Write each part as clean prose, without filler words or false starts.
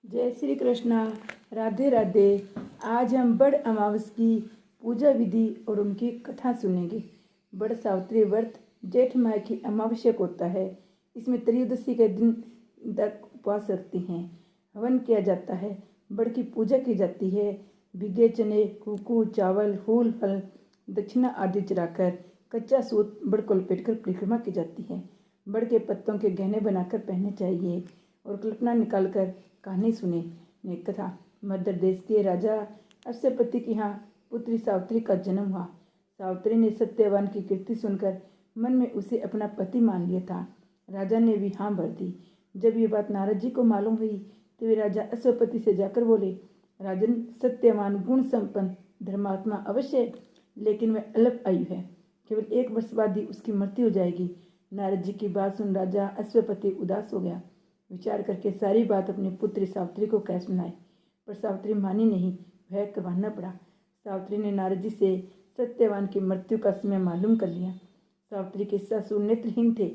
जय श्री कृष्णा। राधे राधे। आज हम बड़ अमावस की पूजा विधि और उनकी कथा सुनेंगे। बड़ सावित्री व्रत जेठ माह की अमावस्या होता है। इसमें त्रयोदशी के दिन तक उपवास रखते हैं। हवन किया जाता है, बड़ की पूजा की जाती है। भिगे चने, कुकू, चावल, फूल, फल, दक्षिणा आदि चढ़ाकर कच्चा सूत बड़ को लपेटकर परिक्रमा की जाती है। बड़ के पत्तों के गहने बनाकर पहनने चाहिए और कल्पना निकालकर कहानी सुने। नेक कथा। मध्य देश के राजा अश्वपति की यहाँ पुत्री सावित्री का जन्म हुआ। सावित्री ने सत्यवान की कीर्ति सुनकर मन में उसे अपना पति मान लिया था। राजा ने भी हाँ भर दी। जब ये बात नारद जी को मालूम हुई तो वे राजा अश्वपति से जाकर बोले, राजन, सत्यवान गुण संपन्न धर्मात्मा अवश्य है, लेकिन वह अल्प आयु है। केवल 1 वर्ष बाद ही उसकी मृत्यु हो जाएगी। नारद जी की बात सुन राजा अश्वपति उदास हो गया। विचार करके सारी बात अपनी पुत्री सावित्री को कह सुनाई, पर सावित्री मानी नहीं। भय करवाना पड़ा। सावित्री ने नारद जी से सत्यवान की मृत्यु का समय मालूम कर लिया। सावित्री के ससुर नेत्रहीन थे।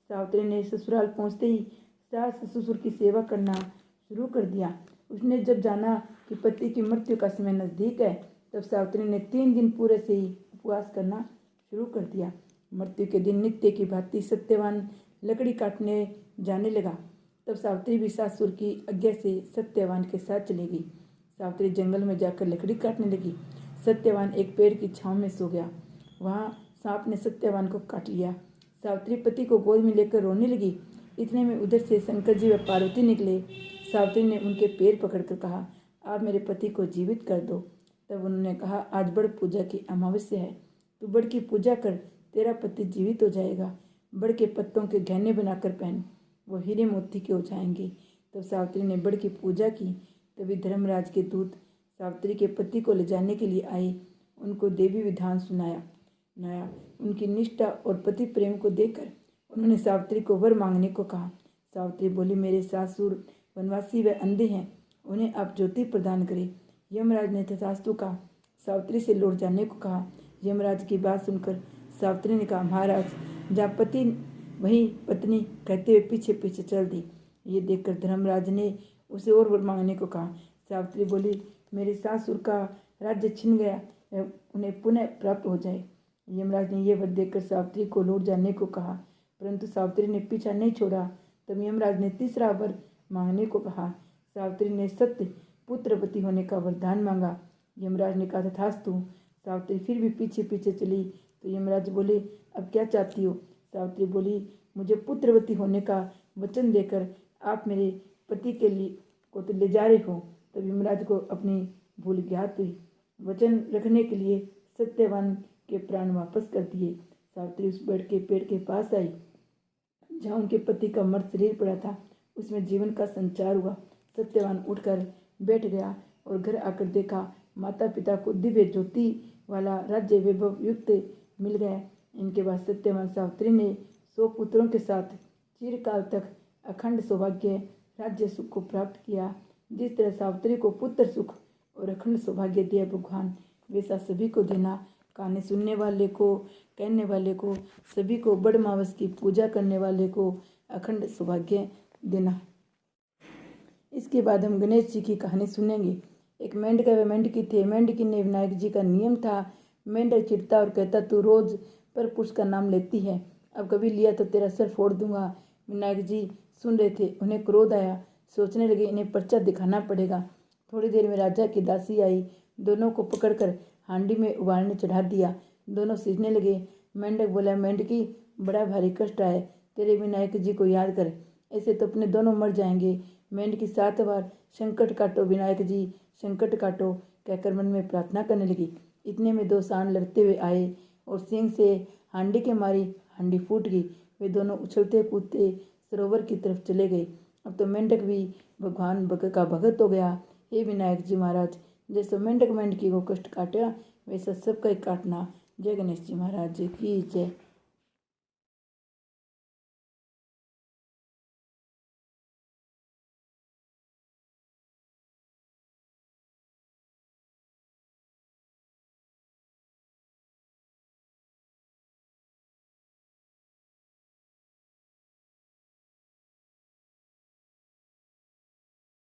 सावित्री ने ससुराल पहुंचते ही सास ससुर की सेवा करना शुरू कर दिया। उसने जब जाना कि पति की मृत्यु का समय नज़दीक है, तब सावित्री ने 3 दिन पूरे से ही उपवास करना शुरू कर दिया। मृत्यु के दिन नित्य की भांति सत्यवान लकड़ी काटने जाने लगा। तब सावित्री भी सासुर की आज्ञा से सत्यवान के साथ चली गई। सावित्री जंगल में जाकर लकड़ी काटने लगी। सत्यवान एक पेड़ की छांव में सो गया। वहाँ सांप ने सत्यवान को काट लिया। सावित्री पति को गोद में लेकर रोने लगी। इतने में उधर से शंकर जी व पार्वती निकले। सावित्री ने उनके पैर पकड़कर कहा, आप मेरे पति को जीवित कर दो। तब उन्होंने कहा, आज बड़ पूजा की अमावस्या है, तू बड़ की पूजा कर, तेरा पति जीवित हो जाएगा। बड़ के पत्तों के गहने बनाकर पहन, वो हीरे मोती के हो जाएंगे। तब सावित्री ने बड़ की पूजा की। तभी धर्मराज के दूत सावित्री के पति को ले जाने के लिए आए। उनको देवी विधान सुनाया। उनकी निष्ठा और पति प्रेम को देखकर उन्होंने सावित्री को वर मांगने को कहा। सावित्री बोली, मेरे सासुर वनवासी व अंधे हैं, उन्हें आप ज्योति प्रदान करें। यमराज ने तथास्तु कहा। सावित्री से लौट जाने को कहा। यमराज की बात सुनकर सावित्री ने कहा, महाराज, जहाँ पति वहीं पत्नी कहते हुए पीछे पीछे चल दी। ये देखकर धर्मराज ने उसे और वर मांगने को कहा। सावित्री बोली, मेरे सासुर का राज्य छिन गया, उन्हें पुनः प्राप्त हो जाए। यमराज ने यह वर देखकर सावित्री को लौट जाने को कहा, परंतु सावित्री ने पीछा नहीं छोड़ा। तब यमराज ने तीसरा वर मांगने को कहा। सावित्री ने सत्य पुत्रवती होने का वरदान मांगा। यमराज ने कहा, तथास्तु। सावित्री फिर भी पीछे पीछे चली तो यमराज बोले, अब क्या चाहती हो? सावित्री बोली, मुझे पुत्रवती होने का वचन देकर आप मेरे पति के लिए को तो ले जा रहे हो। तब यमराज को अपनी भूल ज्ञात हुई। वचन रखने के लिए सत्यवान के प्राण वापस कर दिए। सावित्री उस पेड़ के पास आई जहाँ उनके पति का मृत शरीर पड़ा था। उसमें जीवन का संचार हुआ। सत्यवान उठकर बैठ गया और घर आकर देखा, माता पिता को दिव्य ज्योति वाला राज्य वैभव युक्त मिल गया। इनके बाद सत्यवान सावित्री ने 100 पुत्रों के साथ चिरकाल तक अखंड सौभाग्य राज्य सुख को प्राप्त किया। जिस तरह सावित्री को पुत्र सुख और अखंड सौभाग्य दिया भगवान, वैसा सभी को देना। कहानी सुनने वाले को, कहने वाले को, सभी को बड़ अमावस की पूजा करने वाले को अखंड सौभाग्य देना। इसके बाद हम गणेश जी की कहानी सुनेंगे। एक मेंढक व मेंढकी थे। मेंढकी ने विनायक जी का नियम था। मेंढक चिढ़ता और कहता, तू रोज पर पुरुष का नाम लेती है, अब कभी लिया तो तेरा सर फोड़ दूंगा। विनायक जी सुन रहे थे। उन्हें क्रोध आया। सोचने लगे, इन्हें पर्चा दिखाना पड़ेगा। थोड़ी देर में राजा की दासी आई। दोनों को पकड़कर हांडी में उबालने चढ़ा दिया। दोनों सीझने लगे। मेंढक बोला, मेंढकी, बड़ा भारी कष्ट आए, तेरे विनायक जी को याद कर, ऐसे तो अपने दोनों मर जाएंगे। मेंढकी 7 बार संकट काटो विनायक जी, संकट काटो कहकर मन में प्रार्थना करने लगी। इतने में 2 सांड लड़ते हुए आए और सींग से हांडी के मारी हांडी फूट गई। वे दोनों उछलते कूदते सरोवर की तरफ चले गए। अब तो मेंढक भी भगवान का भगत हो गया। हे विनायक जी महाराज, जैसे मेंढक मेंढकी को कष्ट काटा, वैसा सबका ही काटना। जय गणेश जी महाराज की जय।